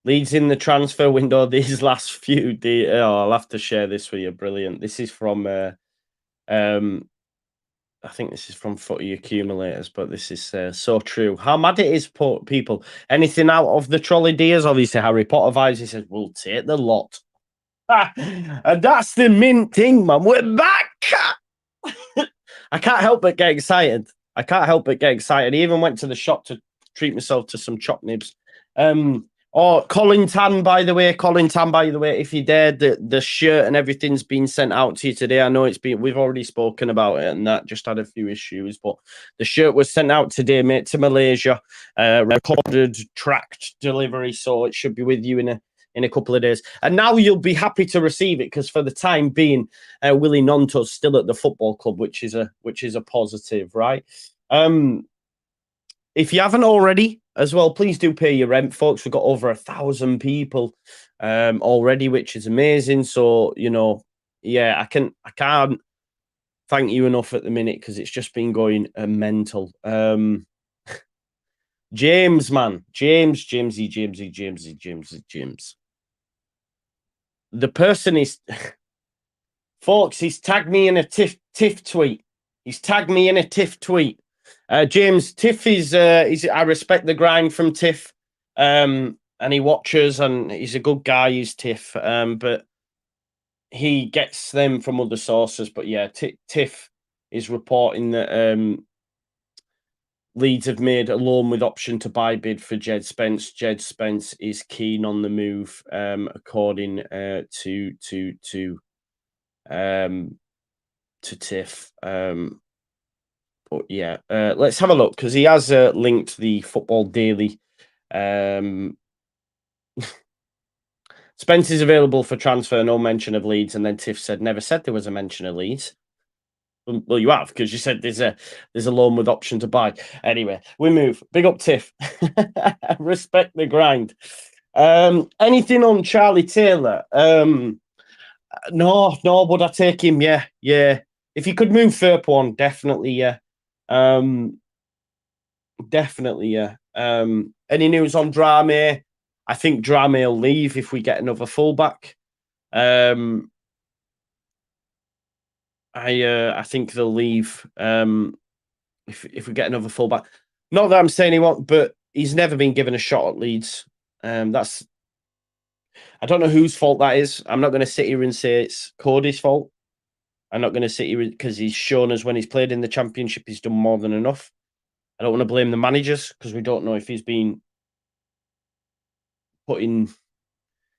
Leeds in the transfer window these last few days. Oh, I'll have to share this with you. Brilliant. This is from I think this is from Footy Accumulators, but this is so true. How mad it is, people. Anything out of the trolley dears? Obviously, Harry Potter vibes. He says, we'll take the lot. And that's the mint thing, man. We're back. I can't help but get excited. I even went to the shop to treat myself to some choc nibs. Colin Tan, by the way, if you dare, the shirt and everything's been sent out to you today. I know we've already spoken about it and that just had a few issues, but the shirt was sent out today, mate, to Malaysia, recorded, tracked delivery. So it should be with you in a couple of days. And now you'll be happy to receive it because for the time being, Willie Nonto's still at the football club, which is a positive, right? If you haven't already as well, please do pay your rent, folks. We've got over 1,000 people already, which is amazing. So, you know, yeah, I can't thank you enough at the minute because it's just been going mental. James, man. Jamesy. The person is... Folks, he's tagged me in a tiff tweet. James, Tiff is I respect the grind from Tiff, and he watches, and he's a good guy. He's Tiff, but he gets them from other sources. But yeah, Tiff is reporting that Leeds have made a loan with option to buy bid for Jed Spence. Jed Spence is keen on the move, according to Tiff. But yeah, let's have a look because he has linked the Football Daily. Spence is available for transfer, no mention of Leeds. And then Tiff said, never said there was a mention of Leeds. Well, you have because you said there's a loan with option to buy. Anyway, we move. Big up, Tiff. Respect the grind. Anything on Charlie Taylor? No, would I take him? Yeah. If you could move Firpo on, definitely, yeah. Definitely, yeah. Any news on Drame? I think Drame will leave if we get another fullback. I think they'll leave if we get another fullback. Not that I'm saying he won't, but he's never been given a shot at Leeds. That's... I don't know whose fault that is. I'm not going to sit here and say it's Cody's fault. I'm not going to sit here because he's shown us when he's played in the Championship, he's done more than enough. I don't want to blame the managers because we don't know if he's been putting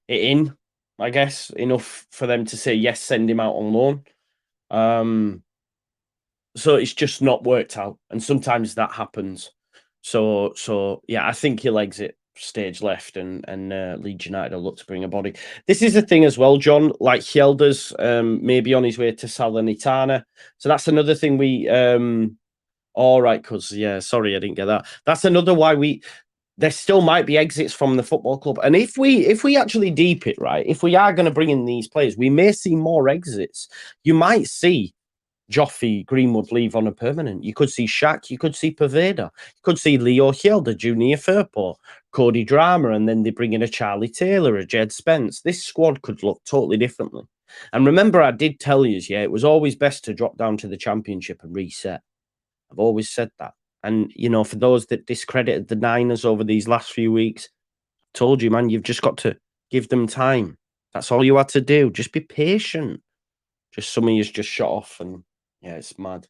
it in, I guess, enough for them to say, yes, send him out on loan. So it's just not worked out. And sometimes that happens. So yeah, I think he'll exit stage left and Leeds United will look to bring a body. This is the thing as well, John, like Hjelder's maybe on his way to Salernitana. So that's another thing we... all right, because, yeah, sorry, I didn't get that. That's another why there still might be exits from the football club. And if we actually deep it, right, if we are going to bring in these players, we may see more exits. You might see Joffrey Greenwood leave on a permanent. You could see Shaq, you could see Paveda, you could see Leo Hjelde, Junior Firpo, Cody Drama, and then they bring in a Charlie Taylor, a Jed Spence. This squad could look totally differently. And remember, I did tell you, yeah, it was always best to drop down to the Championship and reset. I've always said that. And, you know, for those that discredited the Niners over these last few weeks, I told you, man, you've just got to give them time. That's all you had to do. Just be patient. Just some of you's just shot off, and yeah, it's mad.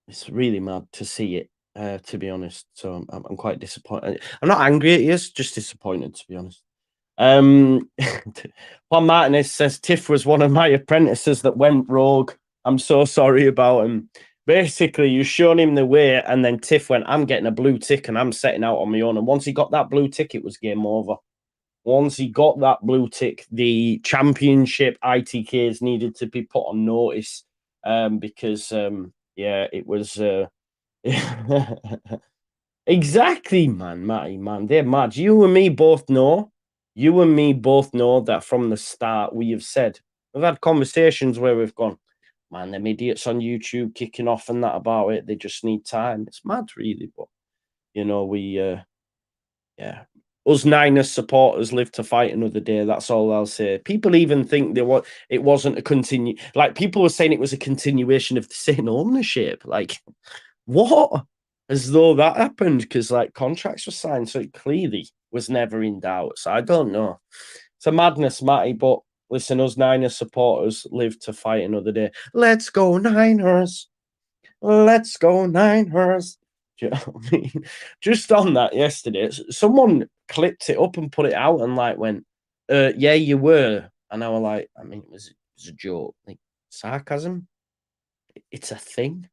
It's really mad to see it, to be honest. So I'm quite disappointed. I'm not angry at you, just disappointed, to be honest. Juan Martinez says Tiff was one of my apprentices that went rogue. I'm so sorry about him. Basically, you shown him the way, and then Tiff went, I'm getting a blue tick and I'm setting out on my own. And once he got that blue tick, it was game over. Once he got that blue tick, the Championship ITKs needed to be put on notice, because, yeah, it was... Exactly, man, Matty, man. They're mad. You and me both know that from the start we have said, we've had conversations where we've gone, man, them idiots on YouTube kicking off and that about it. They just need time. It's mad, really. But, you know, yeah. Us Niners supporters live to fight another day. That's all I'll say. People even think it wasn't a continue. Like, people were saying it was a continuation of the same ownership. Like, what? As though that happened, because like contracts were signed, so it clearly was never in doubt. So I don't know. It's a madness, Matty. But listen, us Niners supporters live to fight another day. Let's go Niners. Let's go Niners. Do you know what I mean? Just on that yesterday, someone clipped it up and put it out and like went, yeah, you were. And I was like, I mean, it was a joke. Like, sarcasm. It's a thing.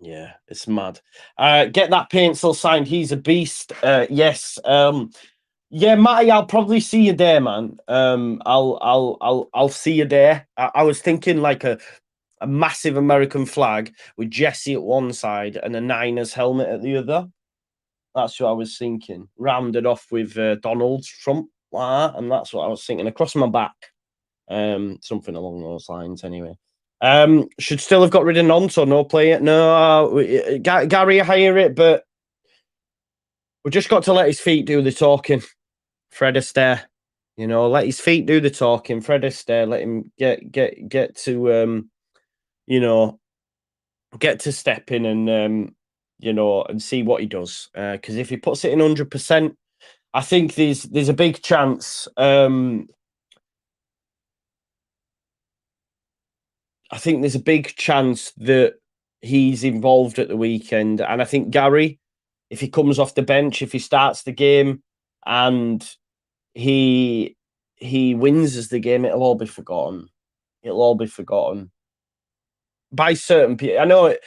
Yeah, it's mad. Get that Paintsill signed. He's a beast. Yes. Yeah, Matty, I'll probably see you there, man. I'll see you there. I was thinking like a massive American flag with Jesse at one side and a Niners helmet at the other. That's what I was thinking. Rounded off with Donald Trump, like that, and that's what I was thinking across my back. Something along those lines, anyway. Should still have got rid of Nonto, no play it. No, Gary hire it, but we just got to let his feet do the talking. Fred Astaire, you know, let his feet do the talking. Fred Astaire, let him get to you know, get to step in and you know, and see what he does. Because if he puts it in 100%, I think there's a big chance. I think there's a big chance that he's involved at the weekend. And I think Gary, if he comes off the bench, if he starts the game and he wins as the game, it'll all be forgotten. It'll all be forgotten by certain people. I know it.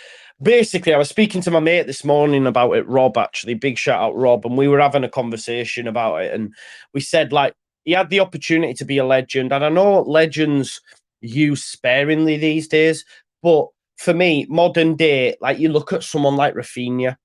Basically, I was speaking to my mate this morning about it, Rob, actually. Big shout out, Rob. And we were having a conversation about it. And we said, like, he had the opportunity to be a legend. And I know legends used sparingly these days. But for me, modern day, like you look at someone like Rafinha,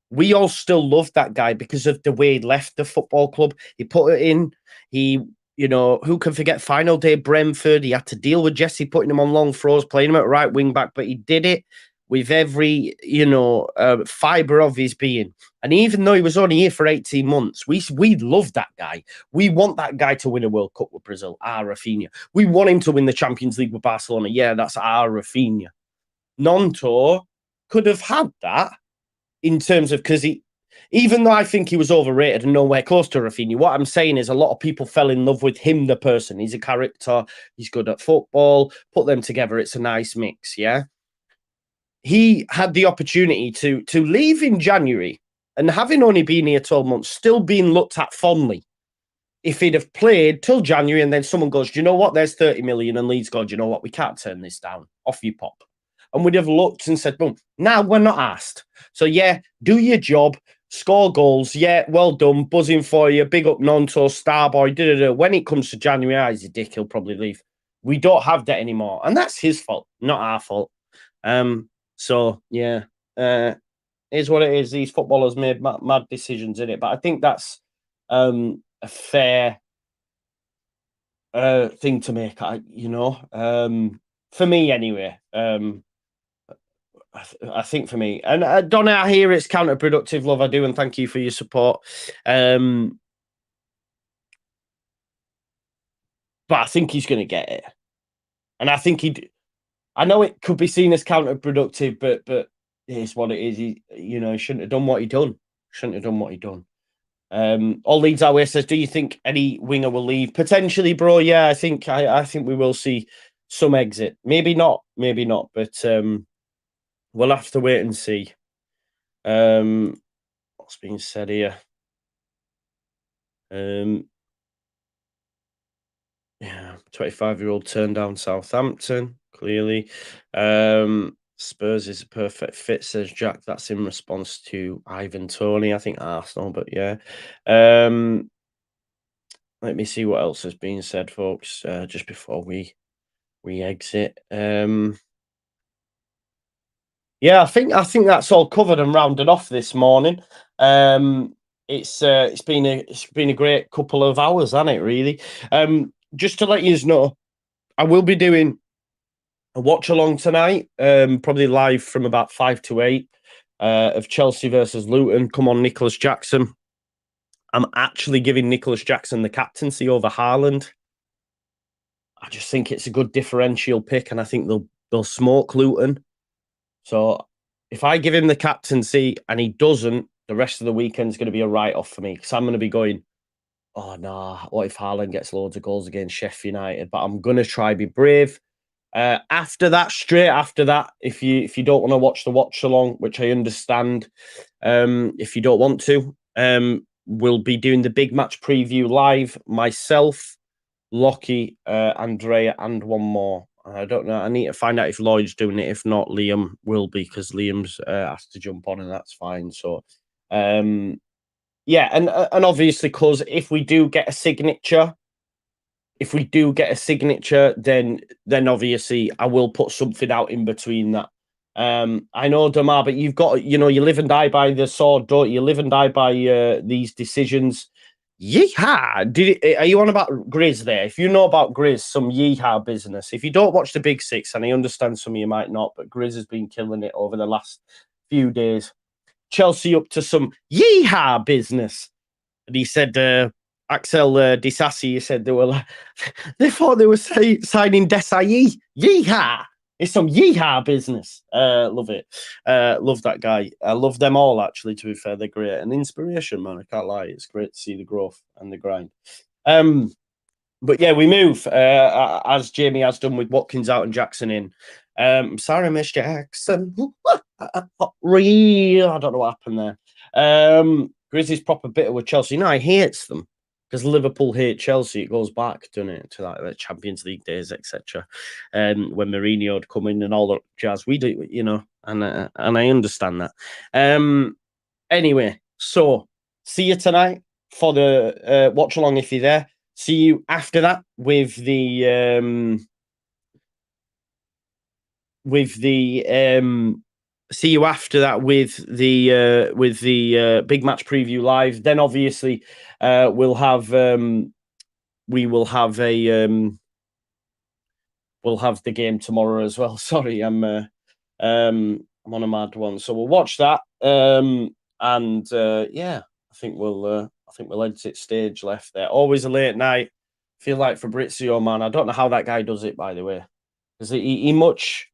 we all still love that guy because of the way he left the football club. He put it in. He, you know, who can forget final day Brentford? He had to deal with Jesse putting him on long throws, playing him at right wing back, but he did it with every, you know, fibre of his being. And even though he was only here for 18 months, we love that guy. We want that guy to win a World Cup with Brazil, our Rafinha. We want him to win the Champions League with Barcelona. Yeah, that's our Rafinha. Nonto could have had that in terms of, because even though I think he was overrated and nowhere close to Rafinha, what I'm saying is a lot of people fell in love with him, the person. He's a character. He's good at football. Put them together. It's a nice mix, yeah? He had the opportunity to leave in January and having only been here 12 months, still being looked at fondly. If he'd have played till January and then someone goes, do you know what? There's 30 million and Leeds go, do you know what? We can't turn this down. Off you pop. And we'd have looked and said, boom, now we're not asked. So, yeah, do your job, score goals. Yeah, well done, buzzing for you. Big up Nonto, Starboy. Da-da-da. When it comes to January, he's a dick. He'll probably leave. We don't have that anymore. And that's his fault, not our fault. So, yeah, is what it is. These footballers made mad decisions in it. But I think that's a fair thing to make. For me anyway. I think for me, and Donna, I hear it's counterproductive, love. I do, and thank you for your support. But I think he's going to get it, and I think I know it could be seen as counterproductive, but it's what it is. He shouldn't have done what he done. Shouldn't have done what he done. All Leeds our way says, do you think any winger will leave? Potentially, bro. Yeah, I think we will see some exit. Maybe not, but we'll have to wait and see. What's being said here? Yeah, 25-year-old turned down Southampton, clearly. Spurs is a perfect fit, says Jack. That's in response to Ivan Toney, I think Arsenal, but yeah. Let me see what else has been said, folks, just before we exit. Yeah, I think that's all covered and rounded off this morning. It's been a great couple of hours, hasn't it, really? Just to let you know, I will be doing a watch along tonight, probably live from about 5 to 8, of Chelsea versus Luton. Come on, Nicholas Jackson. I'm actually giving Nicholas Jackson the captaincy over Haaland. I just think it's a good differential pick, and I think they'll smoke Luton. So if I give him the captaincy and he doesn't, the rest of the weekend's going to be a write-off for me, because I'm going to be going, oh, no, what if Haaland gets loads of goals against Sheffield United? But I'm going to try be brave. Straight after that, if you don't want to watch the watch along, which I understand, if you don't want to, we'll be doing the big match preview live. Myself, Lockie, Andrea, and one more. I don't know. I need to find out if Lloyd's doing it. If not, Liam will be, because Liam's has to jump on, and that's fine. So, yeah, and obviously, because if we do get a signature, then obviously I will put something out in between that. I know, Damar, but you've got, you live and die by the sword, don't you? You live and die by these decisions. Yeehaw! Are you on about Grizz there? If you know about Grizz, some yeehaw business. If you don't watch the Big Six, and I understand some of you might not, but Grizz has been killing it over the last few days. Chelsea up to some yeehaw business. And he said, Axel Disassi, he said they thought they were signing Desai. Yeehaw! It's some yeehaw business. Love it. Love that guy. I love them all, actually, to be fair. They're great. And inspiration, man. I can't lie. It's great to see the growth and the grind. But yeah, we move, as Jamie has done, with Watkins out and Jackson in. Sorry, Miss Jackson. I don't know what happened there. Grizzlies proper bitter with Chelsea. No, I hates them, because Liverpool hate Chelsea. It goes back, doesn't it, to like the Champions League days, etc. When Mourinho had come in and all that jazz. We do, and I understand that. Anyway, so see you tonight for the watch along if you're there. See you after that with the big match preview live. Then obviously we'll have the game tomorrow as well. Sorry, I'm on a mad one. So we'll watch that. Yeah, I think we'll exit stage left there. Always a late night. Feel like Fabrizio, man. I don't know how that guy does it, by the way, because he must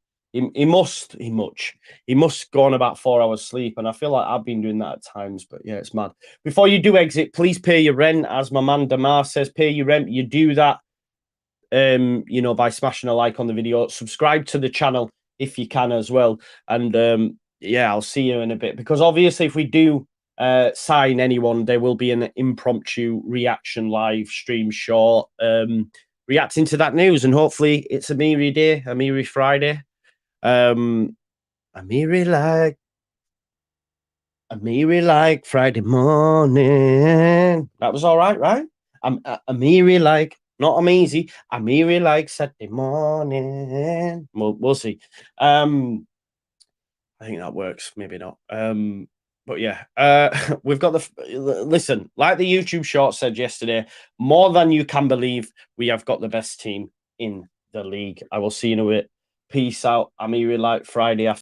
go on about 4 hours sleep, and I feel like I've been doing that at times. But yeah, it's mad. Before you do exit, please pay your rent, as my man Damar says. Pay your rent. You do that, by smashing a like on the video. Subscribe to the channel if you can as well. And yeah, I'll see you in a bit, because obviously if we do sign anyone, there will be an impromptu reaction live stream short reacting to that news, and hopefully it's Amiri Day, Amiri Friday. Amiri like Friday morning. That was all right? Amiri like, not I'm easy. Amiri like Saturday morning. We'll see. I think that works. Maybe not. But yeah, we've got listen, like the YouTube short said yesterday, more than you can believe, we have got the best team in the league. I will see you in a bit. Peace out. Amiri like Friday after.